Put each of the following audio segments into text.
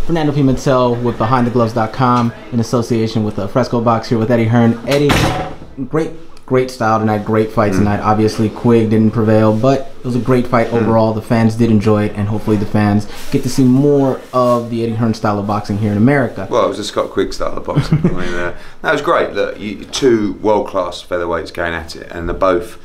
Fernando Pimentel with BehindTheGloves.com in association with Fresco Box here with Eddie Hearn. Eddie, great style tonight, great fight tonight. Obviously, Quigg didn't prevail, but it was a great fight overall. The fans did enjoy it, and hopefully the fans get to see more of the Eddie Hearn style of boxing here in America. Well, it was a Scott Quigg style of boxing. I mean, that was great. Look, two world-class featherweights going at it, and they both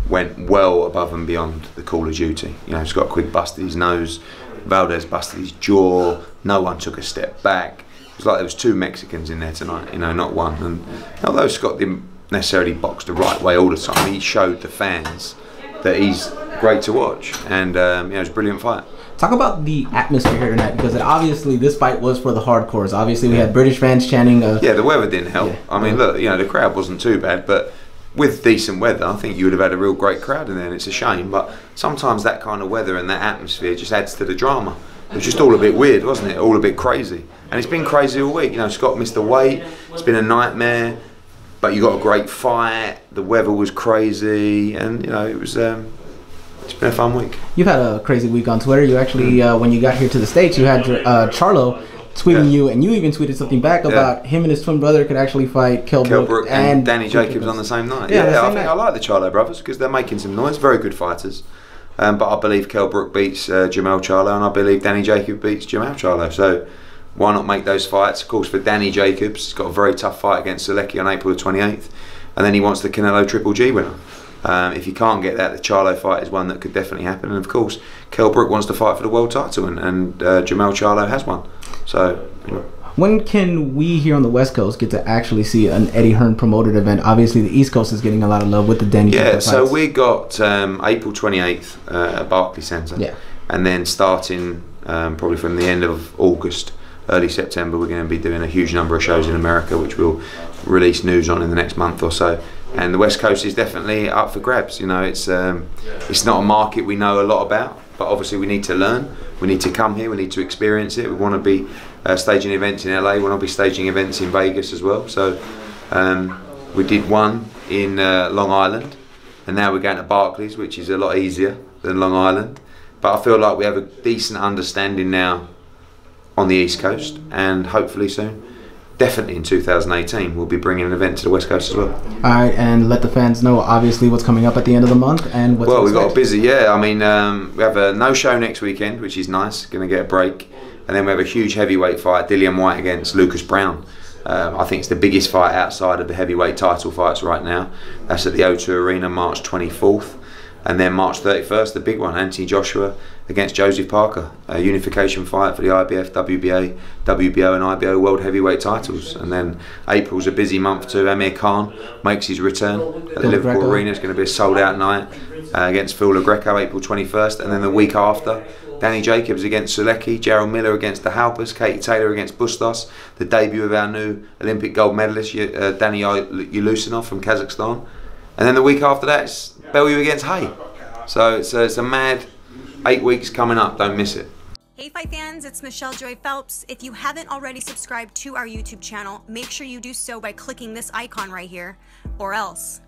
went well above and beyond the call of duty. You know, Scott Quigg busted his nose, Valdez busted his jaw, no one took a step back. It was like there was two Mexicans in there tonight, you know, not one. And although Scott didn't necessarily box the right way all the time, he showed the fans that he's great to watch, and it was a brilliant fight. Talk about the atmosphere here tonight, because obviously this fight was for the hardcores. Obviously we had British fans chanting. Yeah, the weather didn't help. Yeah. I mean, look, you know, the crowd wasn't too bad, but with decent weather, I think you would have had a real great crowd in there, and it's a shame. But sometimes that kind of weather and that atmosphere just adds to the drama. It was just all a bit weird, wasn't it? All a bit crazy. And it's been crazy all week. You know, Scott missed the weight. It's been a nightmare. But you got a great fight. The weather was crazy, and you know, it was. It's been a fun week. You've had a crazy week on Twitter. You actually, when you got here to the States, you had Charlo tweeting you, and you even tweeted something back about him and his twin brother could actually fight Kell Brook and Danny Jacobs on the same night. I think I like the Charlo brothers because they're making some noise. Very good fighters. But I believe Kell Brook beats Jermell Charlo, and I believe Danny Jacobs beats Jermell Charlo. So why not make those fights? Of course, for Danny Jacobs, he's got a very tough fight against Selecki on April the 28th, and then he wants the Canelo Triple G winner. If you can't get that, the Charlo fight is one that could definitely happen. And of course, Kell Brook wants to fight for the world title, and Jermell Charlo has one. So, you know. When can we here on the West Coast get to actually see an Eddie Hearn promoted event? Obviously, the East Coast is getting a lot of love with the Danny. Yeah, so we got April 28th at Barclays Centre. Yeah. And then starting probably from the end of August, early September, we're going to be doing a huge number of shows in America, which we'll release news on in the next month or so. And the West Coast is definitely up for grabs. You know, it's not a market we know a lot about, but obviously we need to learn. We need to come here. We need to experience it. We want to be staging events in LA. We want to be staging events in Vegas as well. So we did one in Long Island, and now we're going to Barclays, which is a lot easier than Long Island. But I feel like we have a decent understanding now on the East Coast, and hopefully soon, definitely in 2018, we'll be bringing an event to the West Coast as well. All right, and let the fans know obviously what's coming up at the end of the month and what's well, we've got a busy, I mean, we have a no show next weekend, which is nice, going to get a break, and then we have a huge heavyweight fight, Dillian Whyte against Lucas Brown. I think it's the biggest fight outside of the heavyweight title fights right now. That's at the O2 Arena, March 24th. And then March 31st, the big one, Anthony Joshua against Joseph Parker, a unification fight for the IBF, WBA, WBO and IBO World Heavyweight titles. And then April's a busy month too. Amir Khan makes his return at the Liverpool Arena. It's going to be a sold-out night against Phil LaGreco, April 21st. And then the week after, Danny Jacobs against Selecki, Gerald Miller against the Halpers, Katie Taylor against Bustos, the debut of our new Olympic gold medalist, Danny Ulusinov from Kazakhstan. And then the week after that, it's Bellew against Hay. So it's a mad 8 weeks coming up. Don't miss it. Hey Fight fans, it's Michelle Joy Phelps. If you haven't already subscribed to our YouTube channel, make sure you do so by clicking this icon right here, or else.